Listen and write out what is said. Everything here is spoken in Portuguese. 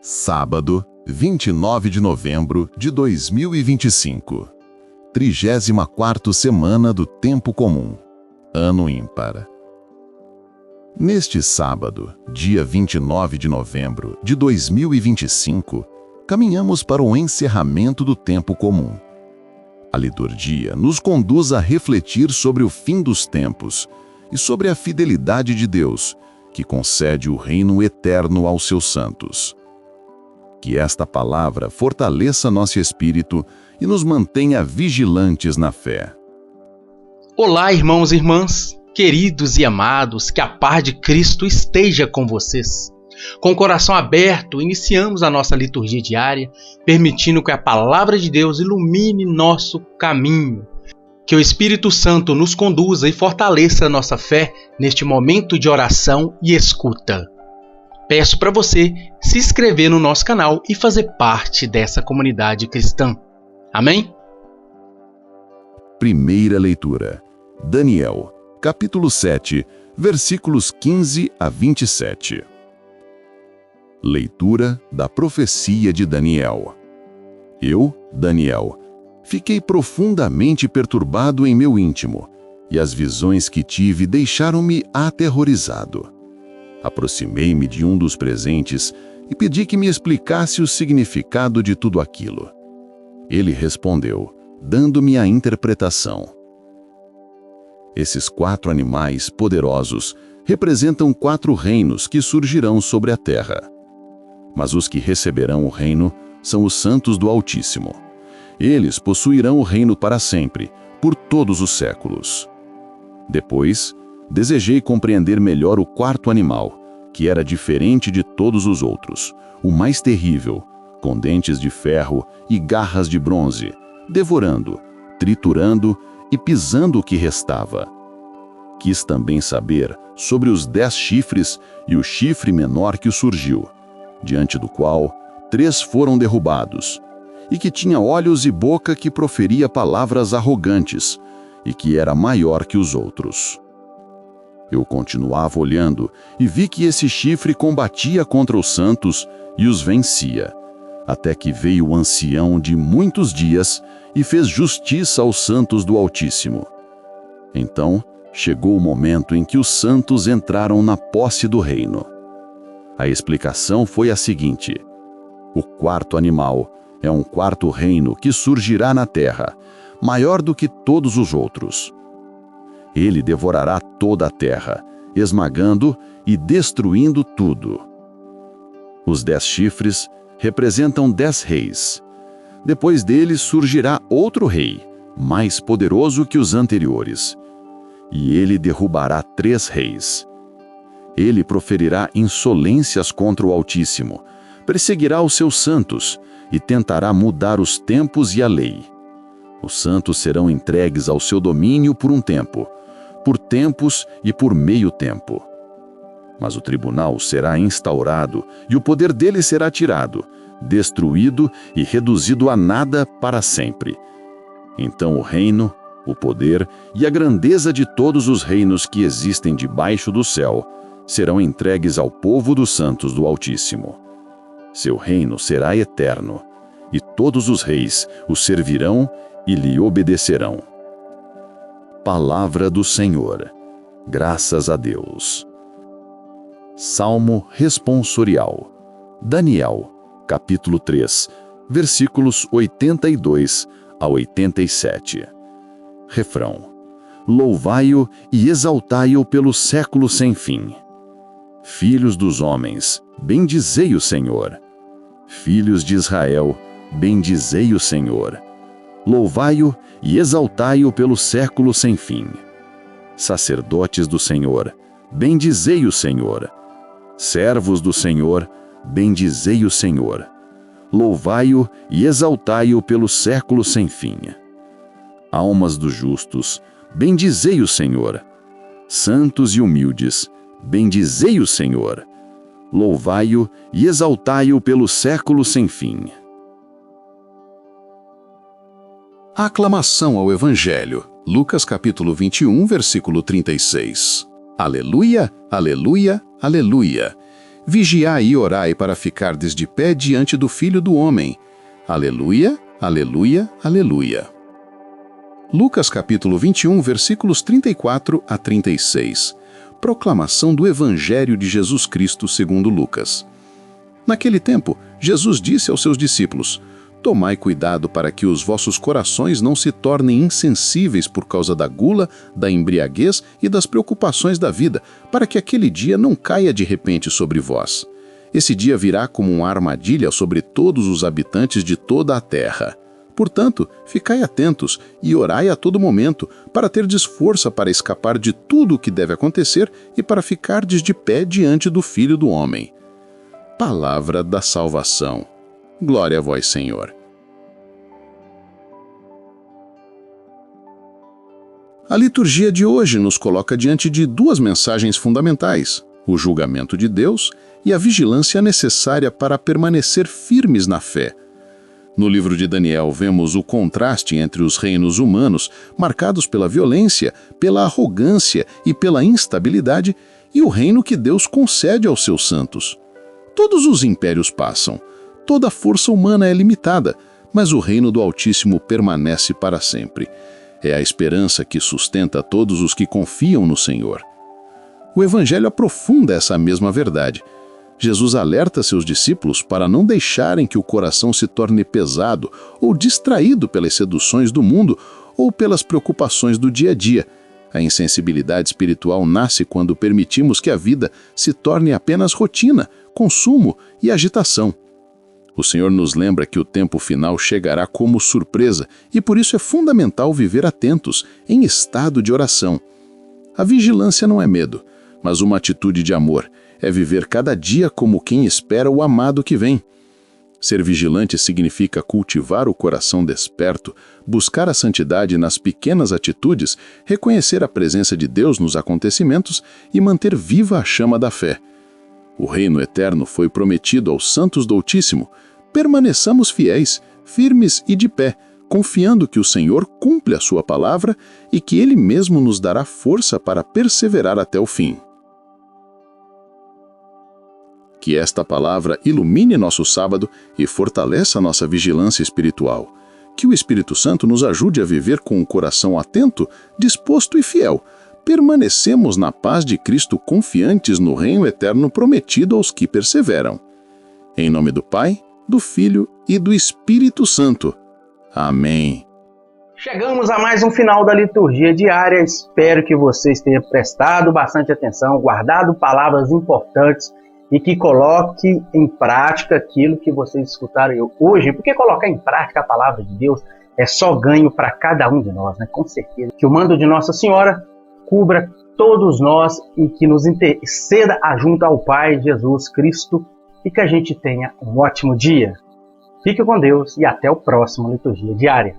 Sábado, 29 de novembro de 2025. 34ª semana do Tempo Comum. Ano ímpar. Neste sábado, dia 29 de novembro de 2025, caminhamos para o encerramento do Tempo Comum. A liturgia nos conduz a refletir sobre o fim dos tempos e sobre a fidelidade de Deus, que concede o reino eterno aos seus santos. Que esta palavra fortaleça nosso espírito e nos mantenha vigilantes na fé. Olá, irmãos e irmãs, queridos e amados, que a paz de Cristo esteja com vocês. Com o coração aberto, iniciamos a nossa liturgia diária, permitindo que a palavra de Deus ilumine nosso caminho. Que o Espírito Santo nos conduza e fortaleça a nossa fé neste momento de oração e escuta. Peço para você se inscrever no nosso canal e fazer parte dessa comunidade cristã. Amém? Primeira leitura. Daniel, capítulo 7, versículos 15 a 27. Leitura da profecia de Daniel. Eu, Daniel, fiquei profundamente perturbado em meu íntimo, e as visões que tive deixaram-me aterrorizado. Aproximei-me de um dos presentes e pedi que me explicasse o significado de tudo aquilo. Ele respondeu, dando-me a interpretação. Esses 4 animais poderosos representam 4 reinos que surgirão sobre a terra. Mas os que receberão o reino são os santos do Altíssimo. Eles possuirão o reino para sempre, por todos os séculos. Depois, desejei compreender melhor o 4º animal, que era diferente de todos os outros, o mais terrível, com dentes de ferro e garras de bronze, devorando, triturando e pisando o que restava. Quis também saber sobre os 10 chifres e o chifre menor que surgiu, diante do qual 3 foram derrubados, e que tinha olhos e boca que proferia palavras arrogantes, e que era maior que os outros. Eu continuava olhando e vi que esse chifre combatia contra os santos e os vencia, até que veio o ancião de muitos dias e fez justiça aos santos do Altíssimo. Então, chegou o momento em que os santos entraram na posse do reino. A explicação foi a seguinte: o 4º animal é um 4º reino que surgirá na terra, maior do que todos os outros. Ele devorará toda a terra, esmagando e destruindo tudo. Os 10 chifres representam 10 reis. Depois deles surgirá outro rei, mais poderoso que os anteriores. E ele derrubará 3 reis. Ele proferirá insolências contra o Altíssimo, perseguirá os seus santos e tentará mudar os tempos e a lei. Os santos serão entregues ao seu domínio por um tempo, por tempos e por meio tempo. Mas o tribunal será instaurado e o poder dele será tirado, destruído e reduzido a nada para sempre. Então o reino, o poder e a grandeza de todos os reinos que existem debaixo do céu serão entregues ao povo dos santos do Altíssimo. Seu reino será eterno, e todos os reis o servirão e lhe obedecerão. Palavra do Senhor. Graças a Deus. Salmo responsorial. Daniel, capítulo 3, versículos 82 a 87. Refrão. Louvai-o e exaltai-o pelo século sem fim. Filhos dos homens, bendizei o Senhor. Filhos de Israel, bendizei o Senhor. Louvai-o e exaltai-o pelo século sem fim. Sacerdotes do Senhor, bendizei o Senhor. Servos do Senhor, bendizei o Senhor. Louvai-o e exaltai-o pelo século sem fim. Almas dos justos, bendizei o Senhor. Santos e humildes, bendizei o Senhor. Louvai-o e exaltai-o pelo século sem fim. Aclamação ao Evangelho. Lucas capítulo 21, versículo 36. Aleluia, aleluia, aleluia. Vigiai e orai para ficardes de pé diante do Filho do Homem. Aleluia, aleluia, aleluia. Lucas capítulo 21, versículos 34 a 36. Proclamação do Evangelho de Jesus Cristo segundo Lucas. Naquele tempo, Jesus disse aos seus discípulos: Tomai cuidado para que os vossos corações não se tornem insensíveis por causa da gula, da embriaguez e das preocupações da vida, para que aquele dia não caia de repente sobre vós. Esse dia virá como uma armadilha sobre todos os habitantes de toda a terra. Portanto, ficai atentos e orai a todo momento, para terdes força para escapar de tudo o que deve acontecer e para ficardes de pé diante do Filho do Homem. Palavra da salvação. Glória a vós, Senhor. A liturgia de hoje nos coloca diante de duas mensagens fundamentais: o julgamento de Deus e a vigilância necessária para permanecer firmes na fé. No livro de Daniel, vemos o contraste entre os reinos humanos, marcados pela violência, pela arrogância e pela instabilidade, e o reino que Deus concede aos seus santos. Todos os impérios passam, toda a força humana é limitada, mas o reino do Altíssimo permanece para sempre. É a esperança que sustenta todos os que confiam no Senhor. O Evangelho aprofunda essa mesma verdade. Jesus alerta seus discípulos para não deixarem que o coração se torne pesado ou distraído pelas seduções do mundo ou pelas preocupações do dia a dia. A insensibilidade espiritual nasce quando permitimos que a vida se torne apenas rotina, consumo e agitação. O Senhor nos lembra que o tempo final chegará como surpresa e por isso é fundamental viver atentos, em estado de oração. A vigilância não é medo, mas uma atitude de amor. É viver cada dia como quem espera o amado que vem. Ser vigilante significa cultivar o coração desperto, buscar a santidade nas pequenas atitudes, reconhecer a presença de Deus nos acontecimentos e manter viva a chama da fé. O reino eterno foi prometido aos santos do Altíssimo. Permaneçamos fiéis, firmes e de pé, confiando que o Senhor cumpre a sua palavra e que Ele mesmo nos dará força para perseverar até o fim. Que esta palavra ilumine nosso sábado e fortaleça nossa vigilância espiritual. Que o Espírito Santo nos ajude a viver com o coração atento, disposto e fiel. Permanecemos na paz de Cristo, confiantes no reino eterno prometido aos que perseveram. Em nome do Pai, do Filho e do Espírito Santo. Amém. Chegamos a mais um final da liturgia diária. Espero que vocês tenham prestado bastante atenção, guardado palavras importantes e que coloque em prática aquilo que vocês escutaram hoje, porque colocar em prática a palavra de Deus é só ganho para cada um de nós, né? Com certeza. Que o mando de Nossa Senhora cubra todos nós e que nos interceda junto ao Pai Jesus Cristo e que a gente tenha um ótimo dia. Fique com Deus e até o próximo Liturgia Diária.